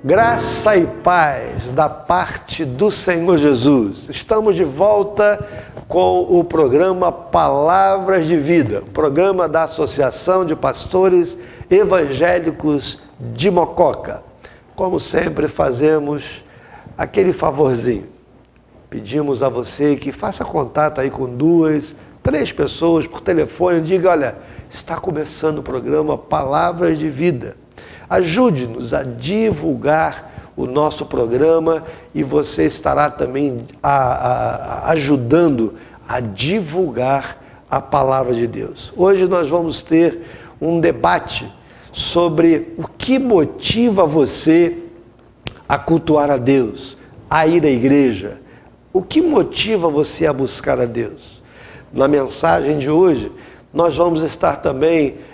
Graça e paz da parte do Senhor Jesus. Estamos de volta com o programa Palavras de Vida, programa da Associação de Pastores Evangélicos de Mococa. Como sempre, fazemos aquele favorzinho. Pedimos a você que faça contato aí com 2, 3 pessoas por telefone e diga: olha, está começando o programa Palavras de Vida. Ajude-nos a divulgar o nosso programa e você estará também ajudando a divulgar a palavra de Deus. Hoje nós vamos ter um debate sobre o que motiva você a cultuar a Deus, a ir à igreja. O que motiva você a buscar a Deus? Na mensagem de hoje, nós vamos estar também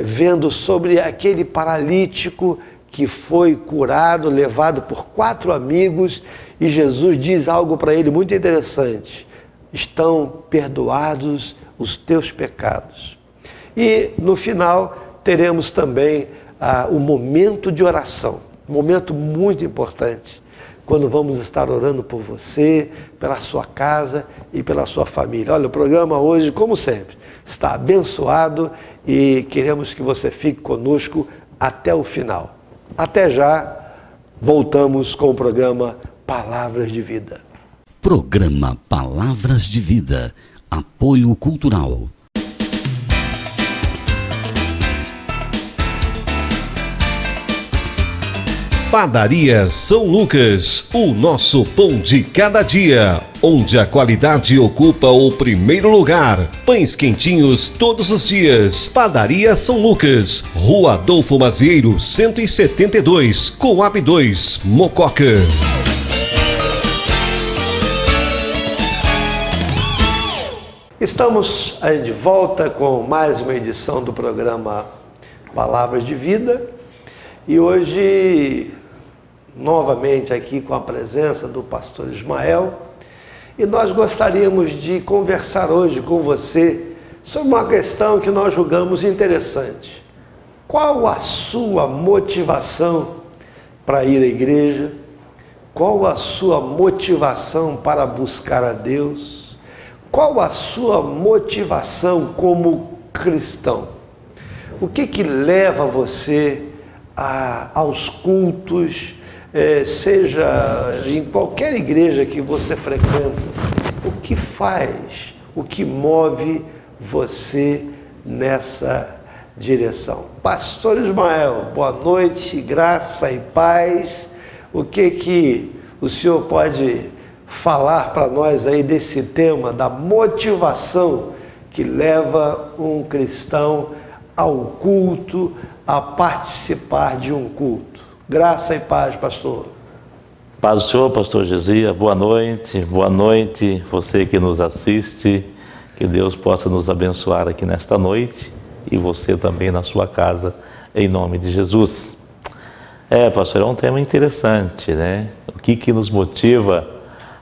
vendo sobre aquele paralítico que foi curado, levado por 4 amigos, e Jesus diz algo para ele muito interessante: estão perdoados os teus pecados. E no final teremos também o momento de oração, um momento muito importante, quando vamos estar orando por você, pela sua casa e pela sua família. Olha, o programa hoje, como sempre, está abençoado e queremos que você fique conosco até o final. Até já, voltamos com o programa Palavras de Vida. Programa Palavras de Vida, apoio cultural. Padaria São Lucas, o nosso pão de cada dia, onde a qualidade ocupa o primeiro lugar. Pães quentinhos todos os dias. Padaria São Lucas, Rua Adolfo Mazieiro, 172, Coab 2, Mococa. Estamos aí de volta com mais uma edição do programa Palavras de Vida e hoje novamente aqui com a presença do pastor Ismael, e nós gostaríamos de conversar hoje com você sobre uma questão que nós julgamos interessante. Qual a sua motivação para ir à igreja? Qual a sua motivação para buscar a Deus? Qual a sua motivação como cristão? O que leva você aos cultos, seja em qualquer igreja que você frequenta? O que faz, o que move você nessa direção? Pastor Ismael, boa noite, graça e paz. O que o senhor pode falar para nós aí desse tema da motivação que leva um cristão ao culto, a participar de um culto? Graça e paz, pastor. Paz do Senhor, pastor Gesias, boa noite você que nos assiste, que Deus possa nos abençoar aqui nesta noite e você também na sua casa, em nome de Jesus. Pastor, é um tema interessante, né? O que nos motiva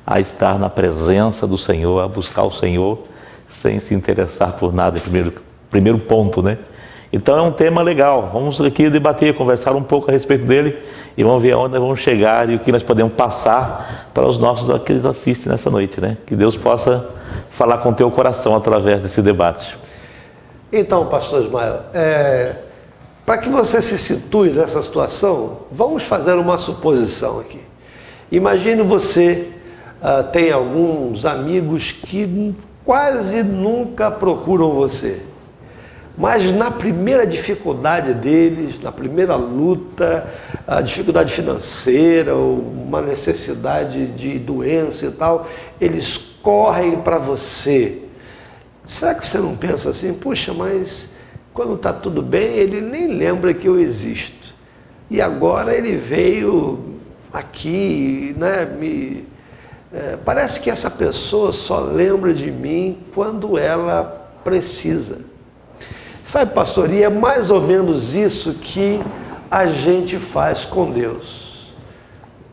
a estar na presença do Senhor, a buscar o Senhor, sem se interessar por nada, primeiro ponto, né? Então é um tema legal, vamos aqui debater, conversar um pouco a respeito dele e vamos ver aonde nós vamos chegar e o que nós podemos passar para os nossos que nos assistem nessa noite, né? Que Deus possa falar com o teu coração através desse debate. Então, pastor Ismael, para que você se situe nessa situação, vamos fazer uma suposição aqui. Imagine você tem alguns amigos que quase nunca procuram você. Mas na primeira dificuldade deles, na primeira luta, a dificuldade financeira, ou uma necessidade de doença e tal, eles correm para você. Será que você não pensa assim: puxa, mas quando está tudo bem, ele nem lembra que eu existo. E agora ele veio aqui, né, parece que essa pessoa só lembra de mim quando ela precisa. Sabe, pastor, e é mais ou menos isso que a gente faz com Deus.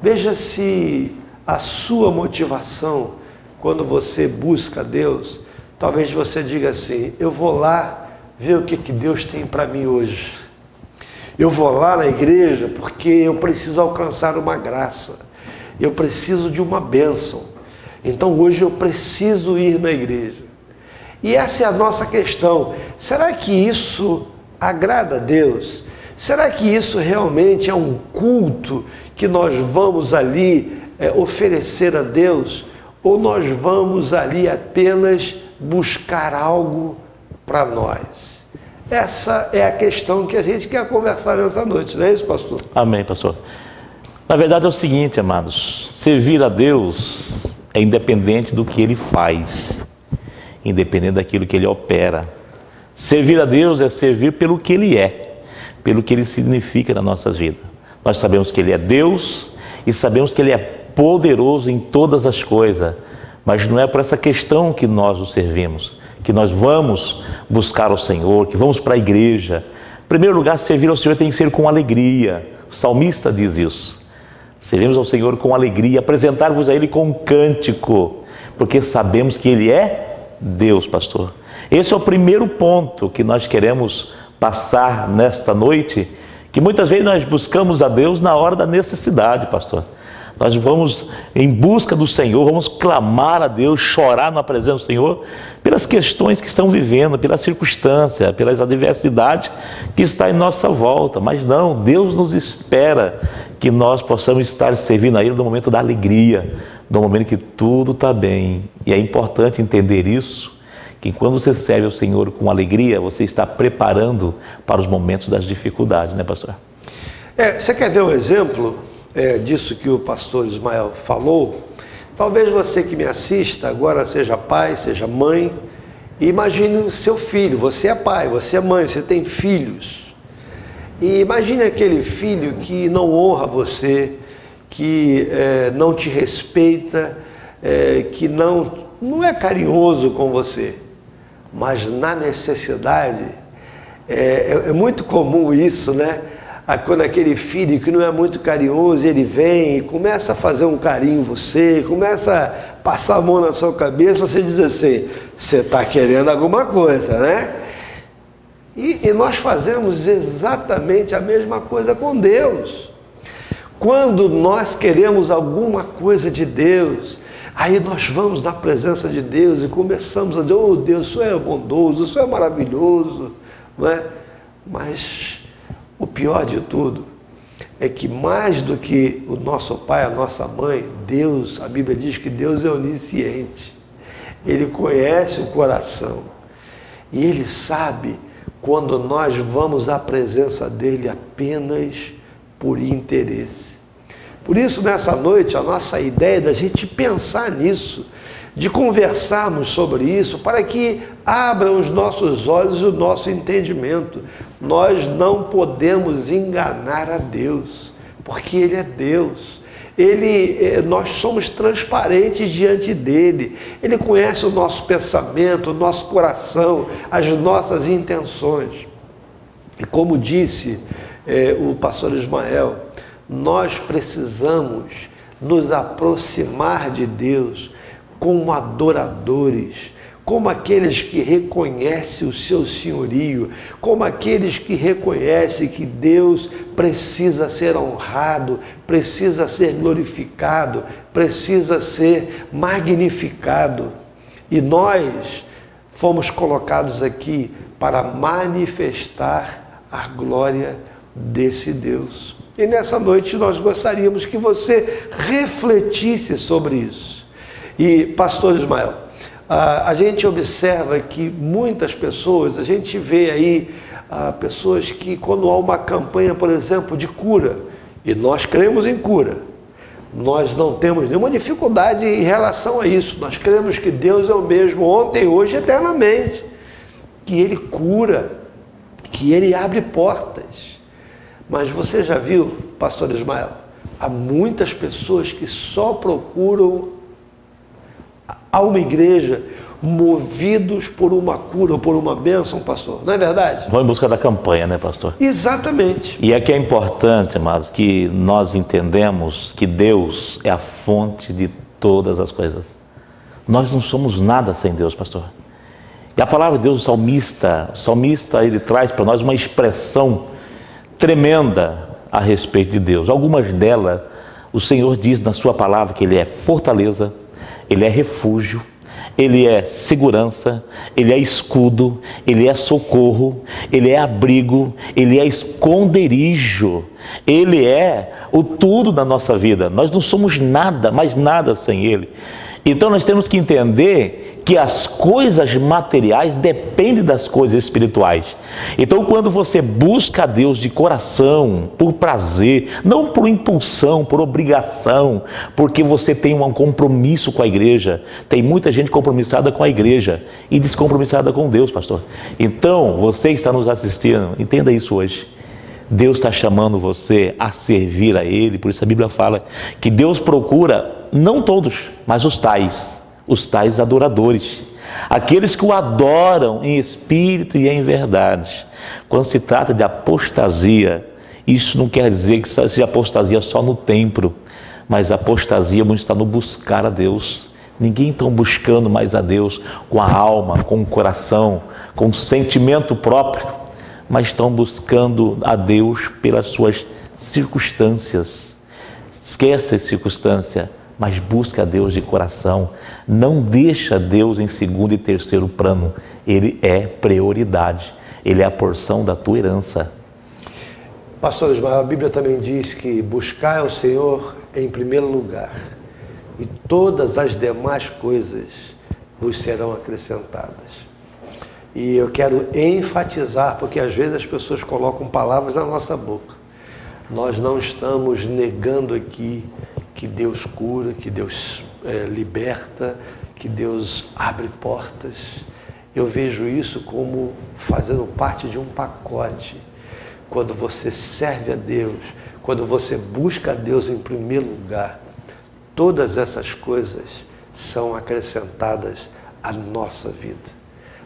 Veja se a sua motivação, quando você busca Deus, talvez você diga assim: eu vou lá ver o que Deus tem para mim hoje. Eu vou lá na igreja porque eu preciso alcançar uma graça. Eu preciso de uma bênção. Então hoje eu preciso ir na igreja. E essa é a nossa questão. Será que isso agrada a Deus? Será que isso realmente é um culto que nós vamos ali oferecer a Deus? Ou nós vamos ali apenas buscar algo para nós? Essa é a questão que a gente quer conversar nessa noite, não é isso, pastor? Amém, pastor. Na verdade é o seguinte, amados, servir a Deus é independente do que Ele faz, independente daquilo que Ele opera. Servir a Deus é servir pelo que Ele é, pelo que Ele significa na nossa vida. Nós sabemos que Ele é Deus e sabemos que Ele é poderoso em todas as coisas, mas não é por essa questão que nós o servimos, que nós vamos buscar o Senhor, que vamos para a igreja. Em primeiro lugar, servir ao Senhor tem que ser com alegria. O salmista diz isso. Servimos ao Senhor com alegria, apresentar-vos a Ele com um cântico, porque sabemos que Ele é Deus, pastor. Esse é o primeiro ponto que nós queremos passar nesta noite, que muitas vezes nós buscamos a Deus na hora da necessidade, pastor. Nós vamos em busca do Senhor, vamos clamar a Deus, chorar na presença do Senhor, pelas questões que estão vivendo, pelas circunstâncias, pelas adversidades que está em nossa volta. Mas não, Deus nos espera que nós possamos estar servindo a Ele no momento da alegria, no momento que tudo está bem. E é importante entender isso, que quando você serve ao Senhor com alegria, você está preparando para os momentos das dificuldades, né, pastor? Você quer ver um exemplo disso que o pastor Ismael falou? Talvez você que me assista agora seja pai, seja mãe, e imagine o seu filho. Você é pai, você é mãe, você tem filhos. E imagine aquele filho que não honra você, que não te respeita, que não é carinhoso com você. Mas na necessidade, é muito comum isso, né? Quando aquele filho que não é muito carinhoso, ele vem e começa a fazer um carinho em você, começa a passar a mão na sua cabeça, você diz assim, você está querendo alguma coisa, né? E nós fazemos exatamente a mesma coisa com Deus. Quando nós queremos alguma coisa de Deus, aí nós vamos na presença de Deus e começamos a dizer, oh Deus, o Senhor é bondoso, o Senhor é maravilhoso, não é? Mas o pior de tudo é que mais do que o nosso pai, a nossa mãe, Deus, a Bíblia diz que Deus é onisciente. Ele conhece o coração e Ele sabe quando nós vamos à presença dEle apenas por interesse. Por isso, nessa noite, a nossa ideia é da gente pensar nisso, de conversarmos sobre isso, para que abram os nossos olhos e o nosso entendimento. Nós não podemos enganar a Deus, porque Ele é Deus. Nós somos transparentes diante dEle. Ele conhece o nosso pensamento, o nosso coração, as nossas intenções. E como disse o pastor Ismael, nós precisamos nos aproximar de Deus como adoradores, como aqueles que reconhecem o seu senhorio, como aqueles que reconhecem que Deus precisa ser honrado, precisa ser glorificado, precisa ser magnificado. E nós fomos colocados aqui para manifestar a glória desse Deus. E nessa noite nós gostaríamos que você refletisse sobre isso. E, pastor Ismael, a gente observa que muitas pessoas, a gente vê aí pessoas que quando há uma campanha, por exemplo, de cura, e nós cremos em cura, nós não temos nenhuma dificuldade em relação a isso, nós cremos que Deus é o mesmo ontem, hoje e eternamente, que Ele cura, que Ele abre portas. Mas você já viu, pastor Ismael, há muitas pessoas que só procuram a uma igreja movidos por uma cura ou por uma bênção, pastor, não é verdade? Vão em busca da campanha, né, pastor? Exatamente. E é que é importante, amados, que nós entendemos que Deus é a fonte de todas as coisas. Nós não somos nada sem Deus, pastor. E a palavra de Deus, o salmista, ele traz para nós uma expressão tremenda a respeito de Deus. Algumas delas, o Senhor diz na sua palavra que Ele é fortaleza, Ele é refúgio, Ele é segurança, Ele é escudo, Ele é socorro, Ele é abrigo, Ele é esconderijo, Ele é o tudo da nossa vida. Nós não somos nada, mais nada sem Ele. Então nós temos que entender que as coisas materiais dependem das coisas espirituais. Então quando você busca a Deus de coração, por prazer, não por impulsão, por obrigação, porque você tem um compromisso com a igreja. Tem muita gente compromissada com a igreja e descompromissada com Deus, pastor. Então você que está nos assistindo, entenda isso hoje. Deus está chamando você a servir a Ele. Por isso a Bíblia fala que Deus procura, não todos, mas os tais adoradores, aqueles que o adoram em espírito e em verdade. Quando se trata de apostasia, isso não quer dizer que seja apostasia só no templo, mas apostasia está no buscar a Deus. Ninguém está buscando mais a Deus com a alma, com o coração, com o sentimento próprio, mas estão buscando a Deus pelas suas circunstâncias. Esquece a circunstância, mas busca a Deus de coração. Não deixa Deus em segundo e terceiro plano. Ele é prioridade. Ele é a porção da tua herança. Pastor Ismael, a Bíblia também diz que buscar o Senhor em primeiro lugar e todas as demais coisas vos serão acrescentadas. E eu quero enfatizar, porque às vezes as pessoas colocam palavras na nossa boca. Nós não estamos negando aqui que Deus cura, que Deus liberta, que Deus abre portas. Eu vejo isso como fazendo parte de um pacote. Quando você serve a Deus, quando você busca a Deus em primeiro lugar, todas essas coisas são acrescentadas à nossa vida.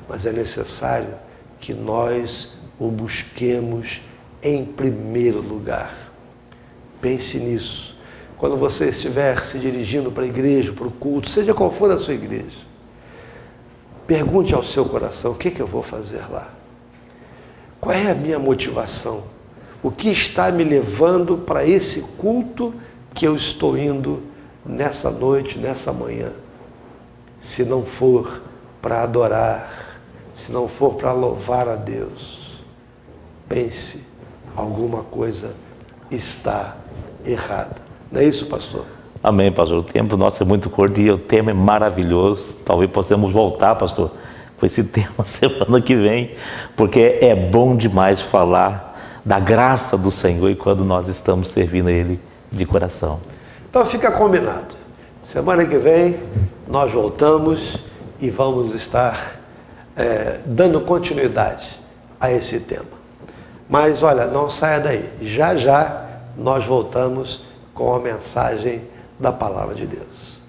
Mas é necessário que nós o busquemos em primeiro lugar. Pense nisso. Quando você estiver se dirigindo para a igreja, para o culto, seja qual for a sua igreja, pergunte ao seu coração: o que eu vou fazer lá? Qual é a minha motivação? O que está me levando para esse culto que eu estou indo nessa noite, nessa manhã? Se não for para adorar, se não for para louvar a Deus, pense, alguma coisa está errada. Não é isso, pastor? Amém, pastor. O tempo nosso é muito curto e o tema é maravilhoso. Talvez possamos voltar, pastor, com esse tema semana que vem, porque é bom demais falar da graça do Senhor e quando nós estamos servindo a Ele de coração. Então fica combinado. Semana que vem nós voltamos e vamos estar dando continuidade a esse tema. Mas olha, não saia daí. Já já nós voltamos com a mensagem da Palavra de Deus.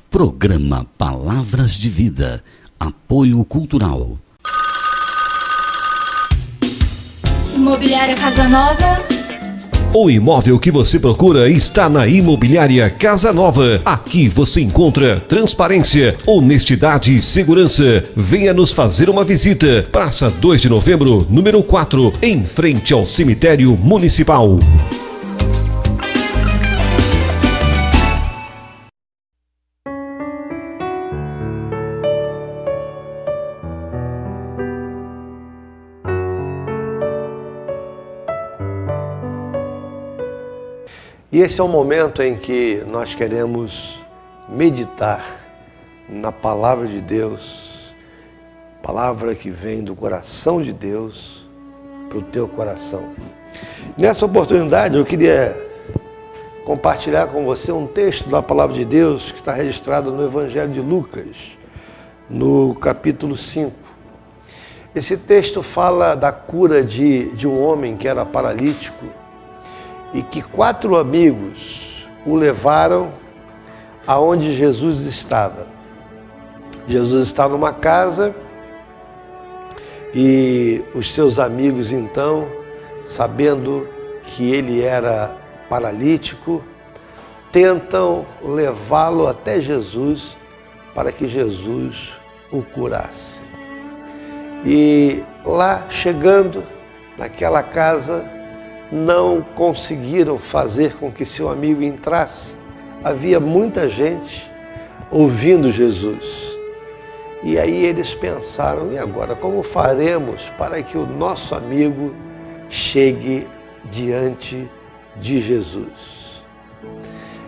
Programa Palavras de Vida. Apoio Cultural. Imobiliária Casa Nova. O imóvel que você procura está na Imobiliária Casa Nova. Aqui você encontra transparência, honestidade e segurança. Venha nos fazer uma visita. Praça 2 de Novembro, número 4, em frente ao Cemitério Municipal. E esse é o momento em que nós queremos meditar na Palavra de Deus, palavra que vem do coração de Deus para o teu coração. Nessa oportunidade eu queria compartilhar com você um texto da Palavra de Deus que está registrado no Evangelho de Lucas, no capítulo 5. Esse texto fala da cura de um homem que era paralítico, e que 4 amigos o levaram aonde Jesus estava. Jesus está numa casa e os seus amigos, então, sabendo que ele era paralítico, tentam levá-lo até Jesus para que Jesus o curasse. E lá, chegando naquela casa, não conseguiram fazer com que seu amigo entrasse. Havia muita gente ouvindo Jesus. E aí eles pensaram, e agora, como faremos para que o nosso amigo chegue diante de Jesus?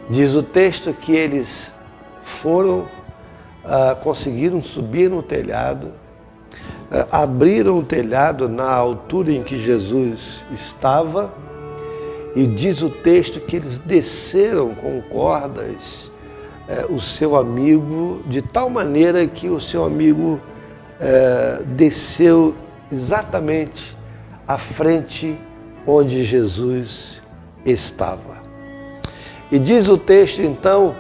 Diz o texto que eles conseguiram subir no telhado, abriram o telhado na altura em que Jesus estava, e diz o texto que eles desceram com cordas o seu amigo, de tal maneira que o seu amigo desceu exatamente à frente onde Jesus estava. E diz o texto então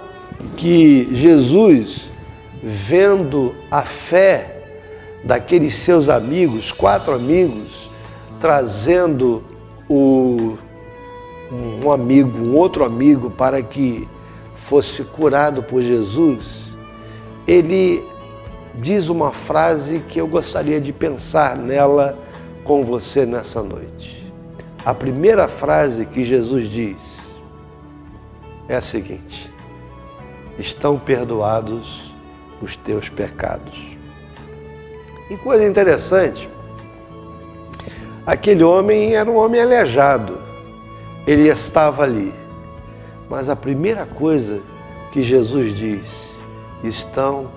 que Jesus, vendo a fé daqueles seus amigos, 4 amigos, trazendo um outro amigo para que fosse curado por Jesus, ele diz uma frase que eu gostaria de pensar nela com você nessa noite. A primeira frase que Jesus diz é a seguinte: estão perdoados os teus pecados. E coisa interessante, aquele homem era um homem aleijado, ele estava ali, mas a primeira coisa que Jesus diz: estão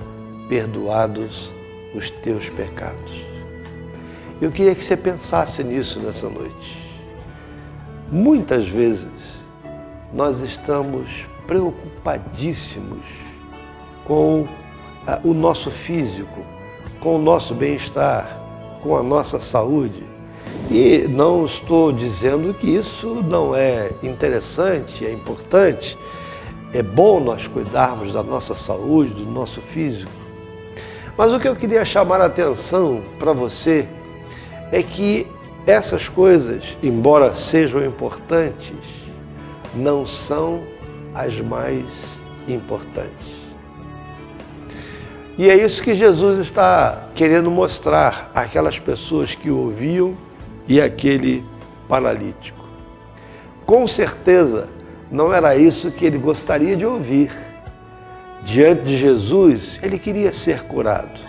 perdoados os teus pecados. Eu queria que você pensasse nisso nessa noite. Muitas vezes nós estamos preocupadíssimos com o nosso físico, com o nosso bem-estar, com a nossa saúde. E não estou dizendo que isso não é interessante, é importante. É bom nós cuidarmos da nossa saúde, do nosso físico. Mas o que eu queria chamar a atenção para você é que essas coisas, embora sejam importantes, não são as mais importantes. E é isso que Jesus está querendo mostrar àquelas pessoas que ouviam e aquele paralítico. Com certeza, não era isso que ele gostaria de ouvir. Diante de Jesus, ele queria ser curado.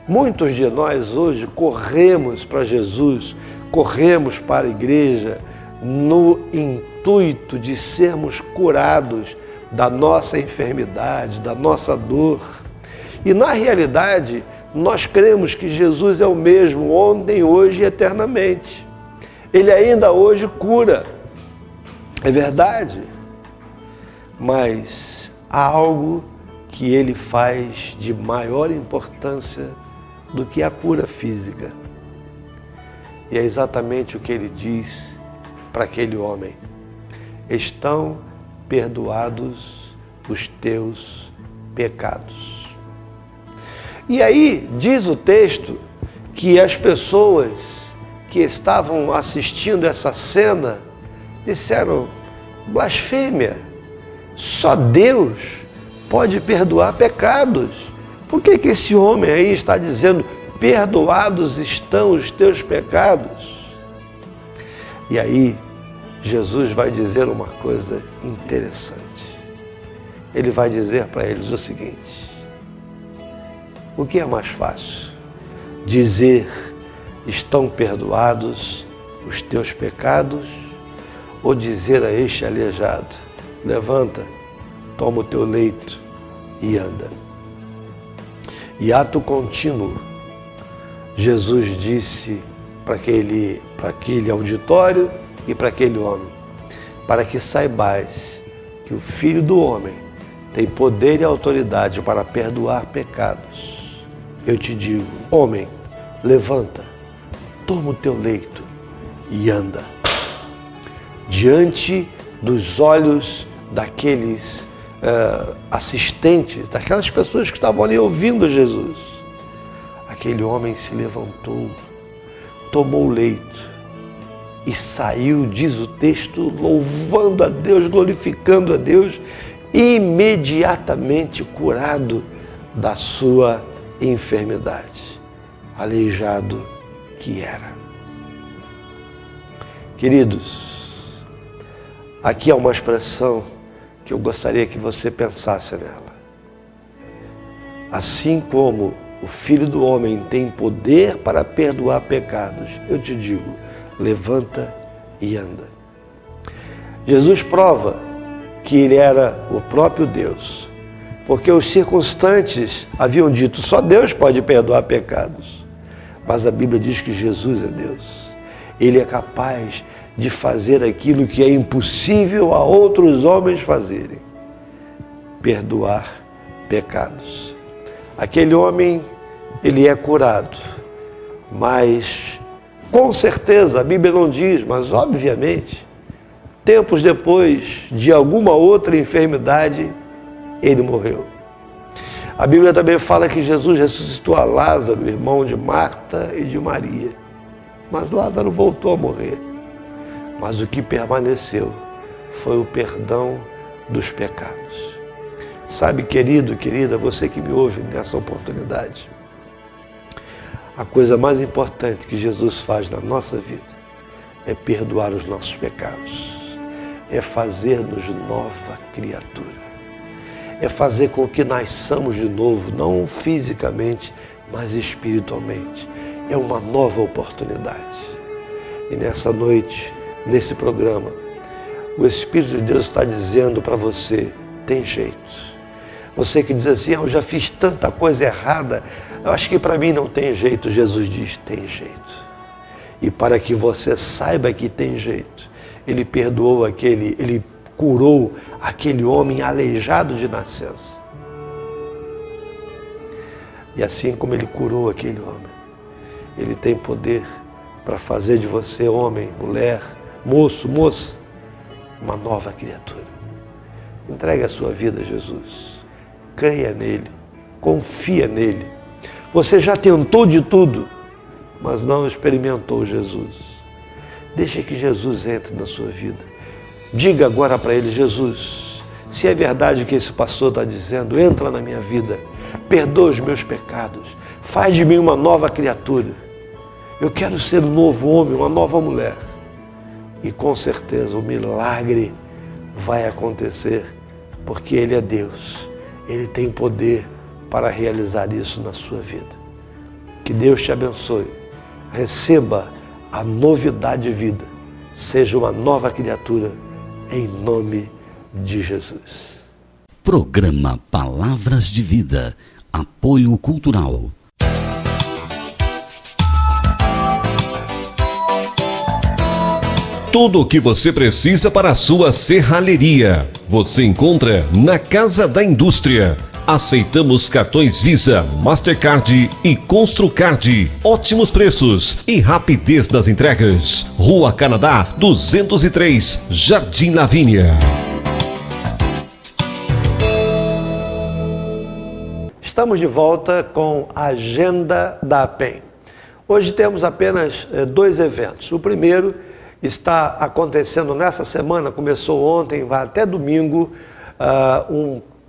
Muitos de nós hoje corremos para Jesus, corremos para a igreja no intuito de sermos curados da nossa enfermidade, da nossa dor. E na realidade, nós cremos que Jesus é o mesmo ontem, hoje e eternamente. Ele ainda hoje cura. É verdade. Mas há algo que ele faz de maior importância do que a cura física. E é exatamente o que ele diz para aquele homem: estão perdoados os teus pecados. E aí diz o texto que as pessoas que estavam assistindo essa cena disseram: blasfêmia, só Deus pode perdoar pecados. Por que esse homem aí está dizendo: perdoados estão os teus pecados? E aí Jesus vai dizer uma coisa interessante. Ele vai dizer para eles o seguinte: o que é mais fácil? Dizer: estão perdoados os teus pecados? Ou dizer a este aleijado: levanta, toma o teu leito e anda? E ato contínuo, Jesus disse para aquele auditório e para aquele homem: para que saibais que o Filho do Homem tem poder e autoridade para perdoar pecados, eu te digo, homem, levanta, toma o teu leito e anda. Diante dos olhos daqueles assistentes, daquelas pessoas que estavam ali ouvindo Jesus, aquele homem se levantou, tomou o leito e saiu, diz o texto, louvando a Deus, glorificando a Deus, imediatamente curado da sua enfermidade, aleijado que era. Queridos, Aqui há uma expressão que eu gostaria que você pensasse nela. Assim como o Filho do Homem tem poder para perdoar pecados, eu te digo, levanta e anda. Jesus prova que ele era o próprio Deus, porque os circunstantes haviam dito, só Deus pode perdoar pecados. Mas a Bíblia diz que Jesus é Deus. Ele é capaz de fazer aquilo que é impossível a outros homens fazerem: perdoar pecados. Aquele homem, ele é curado, mas com certeza, a Bíblia não diz, mas obviamente, tempos depois de alguma outra enfermidade, ele morreu. A Bíblia também fala que Jesus ressuscitou a Lázaro, irmão de Marta e de Maria. Mas Lázaro voltou a morrer. Mas o que permaneceu foi o perdão dos pecados. Sabe, querido, querida, você que me ouve nessa oportunidade, a coisa mais importante que Jesus faz na nossa vida é perdoar os nossos pecados, é fazer-nos nova criatura, é fazer com que nasçamos de novo, não fisicamente, mas espiritualmente. É uma nova oportunidade. E nessa noite, nesse programa, o Espírito de Deus está dizendo para você, tem jeito. Você que diz assim, eu já fiz tanta coisa errada, eu acho que para mim não tem jeito. Jesus diz, tem jeito. E para que você saiba que tem jeito, ele perdoou ele curou aquele homem aleijado de nascença. E assim como ele curou aquele homem, ele tem poder para fazer de você, homem, mulher, moço, moça, uma nova criatura. Entregue a sua vida a Jesus. Creia nele, confia nele. Você já tentou de tudo, mas não experimentou Jesus. Deixe que Jesus entre na sua vida. Diga agora para ele, Jesus, se é verdade o que esse pastor está dizendo, entra na minha vida, perdoa os meus pecados, faz de mim uma nova criatura. Eu quero ser um novo homem, uma nova mulher. E com certeza o milagre vai acontecer, porque ele é Deus. Ele tem poder para realizar isso na sua vida. Que Deus te abençoe. Receba a novidade de vida. Seja uma nova criatura, em nome de Jesus. Programa Palavras de Vida. Apoio Cultural. Tudo o que você precisa para a sua serralheria, você encontra na Casa da Indústria. Aceitamos cartões Visa, Mastercard e Construcard. Ótimos preços e rapidez das entregas. Rua Canadá, 203, Jardim Lavínia. Estamos de volta com a Agenda da APEM. Hoje temos apenas 2 eventos. O primeiro está acontecendo nessa semana, começou ontem, vai até domingo,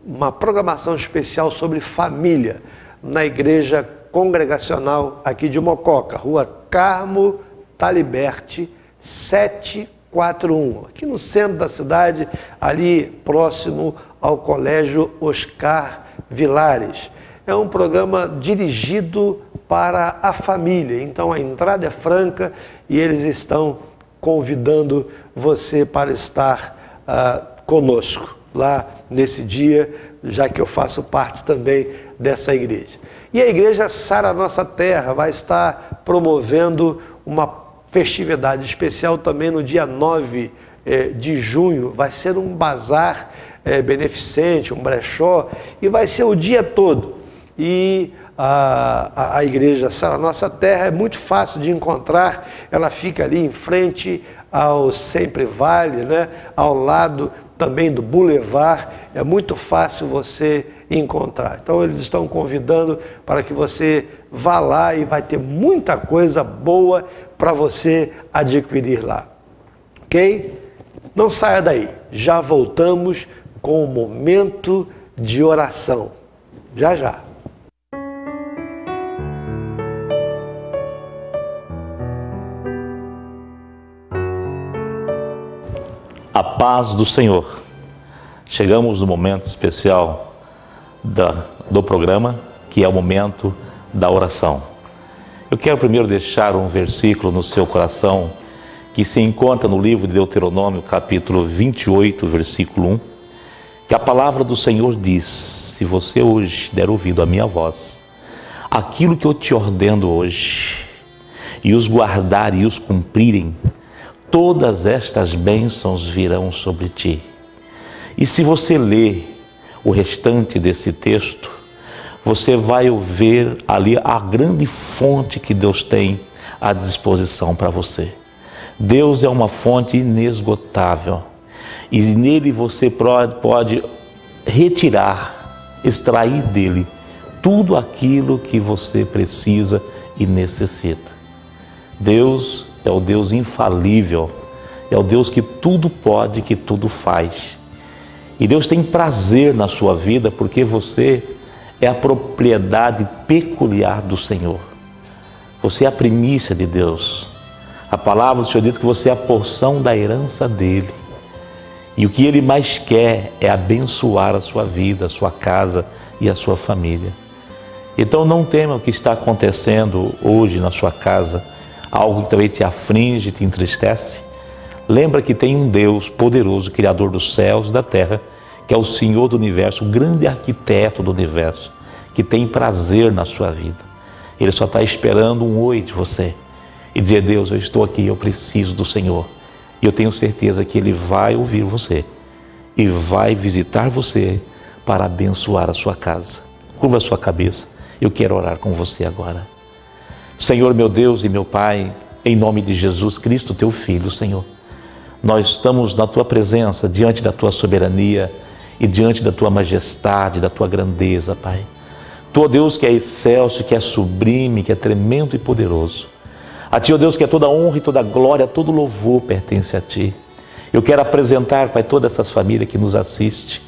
uma programação especial sobre família na Igreja Congregacional aqui de Mococa, Rua Carmo Taliberti, 741, aqui no centro da cidade, ali próximo ao Colégio Oscar Vilares. É um programa dirigido para a família, então a entrada é franca e eles estão convidando você para estar conosco lá nesse dia, já que eu faço parte também dessa igreja. E a igreja Sara Nossa Terra vai estar promovendo uma festividade especial também no dia 9 de junho. Vai ser um bazar beneficente, um brechó, e vai ser o dia todo. E a igreja Sara Nossa Terra é muito fácil de encontrar, ela fica ali em frente ao Sempre Vale, né? Ao lado também do Boulevard, é muito fácil você encontrar. Então eles estão convidando para que você vá lá e vai ter muita coisa boa para você adquirir lá. Ok? Não saia daí, já voltamos com o momento de oração. Já, já. a paz do Senhor. Chegamos no momento especial do programa, que é o momento da oração. Eu quero primeiro deixar um versículo no seu coração, que se encontra no livro de Deuteronômio, capítulo 28, versículo 1, que a palavra do Senhor diz: se você hoje der ouvido à minha voz, aquilo que eu te ordeno hoje, e os guardar e os cumprirem, todas estas bênçãos virão sobre ti. E se você ler o restante desse texto, você vai ver ali a grande fonte que Deus tem à disposição para você. Deus é uma fonte inesgotável e nele você pode retirar, extrair dele tudo aquilo que você precisa e necessita. Deus é o Deus infalível, é o Deus que tudo pode, que tudo faz. E Deus tem prazer na sua vida porque você é a propriedade peculiar do Senhor. Você é a primícia de Deus. A palavra do Senhor diz que você é a porção da herança dele. E o que ele mais quer é abençoar a sua vida, a sua casa e a sua família. Então não tema o que está acontecendo hoje na sua casa, algo que também te aflige, te entristece. Lembra que tem um Deus poderoso, Criador dos céus e da terra, que é o Senhor do universo, o grande arquiteto do universo, que tem prazer na sua vida. Ele só está esperando um oi de você e dizer: Deus, eu estou aqui, eu preciso do Senhor. E eu tenho certeza que Ele vai ouvir você e vai visitar você para abençoar a sua casa. Curva a sua cabeça, eu quero orar com você agora. Senhor, meu Deus e meu Pai, em nome de Jesus Cristo, Teu Filho, Senhor, nós estamos na Tua presença, diante da Tua soberania e diante da Tua majestade, da Tua grandeza, Pai. Tu, ó Deus, que é excelso, que é sublime, que é tremendo e poderoso. A Ti, ó Deus, que é toda honra e toda glória, todo louvor pertence a Ti. Eu quero apresentar, Pai, todas essas famílias que nos assistem.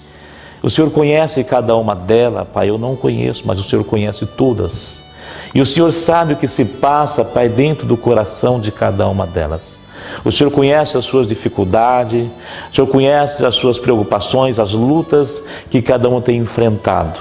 O Senhor conhece cada uma delas, Pai, eu não conheço, mas o Senhor conhece todas. E o Senhor sabe o que se passa, Pai, dentro do coração de cada uma delas. O Senhor conhece as suas dificuldades, o Senhor conhece as suas preocupações, as lutas que cada um tem enfrentado.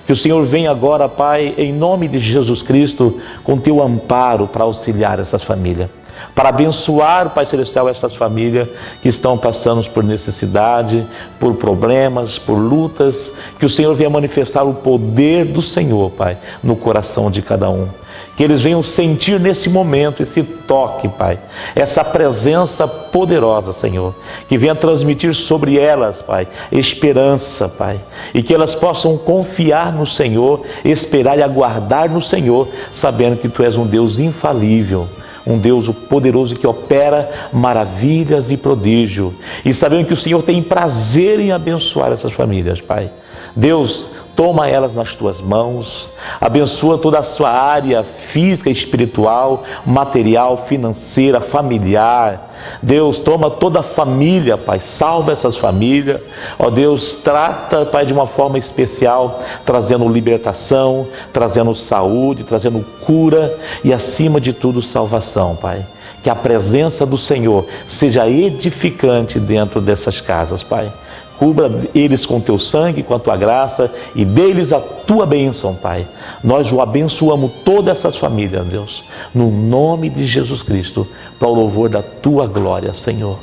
Que o Senhor venha agora, Pai, em nome de Jesus Cristo, com Teu amparo para auxiliar essas famílias. Para abençoar, Pai Celestial, essas famílias que estão passando por necessidade, por problemas, por lutas. Que o Senhor venha manifestar o poder do Senhor, Pai, no coração de cada um. Que eles venham sentir nesse momento esse toque, Pai, essa presença poderosa, Senhor, que venha transmitir sobre elas, Pai, esperança, Pai, e que elas possam confiar no Senhor, esperar e aguardar no Senhor, sabendo que Tu és um Deus infalível, um Deus poderoso que opera maravilhas e prodígio, e sabendo que o Senhor tem prazer em abençoar essas famílias, Pai. Deus, toma elas nas Tuas mãos, abençoa toda a sua área física, espiritual, material, financeira, familiar. Deus, toma toda a família, Pai, salva essas famílias. Ó Deus, trata, Pai, de uma forma especial, trazendo libertação, trazendo saúde, trazendo cura e, acima de tudo, salvação, Pai. Que a presença do Senhor seja edificante dentro dessas casas, Pai. Cubra eles com Teu sangue, com a Tua graça e dê-lhes a Tua bênção, Pai. Nós o abençoamos todas essas famílias, Deus, no nome de Jesus Cristo, para o louvor da Tua glória, Senhor.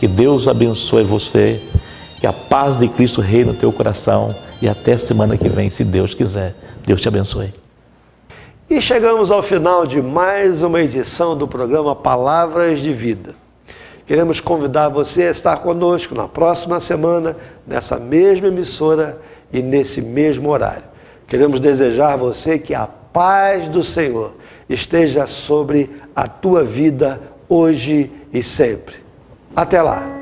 Que Deus abençoe você, que a paz de Cristo reine no teu coração e até semana que vem, se Deus quiser. Deus te abençoe. E chegamos ao final de mais uma edição do programa Palavras de Vida. Queremos convidar você a estar conosco na próxima semana, nessa mesma emissora e nesse mesmo horário. Queremos desejar a você que a paz do Senhor esteja sobre a tua vida hoje e sempre. Até lá!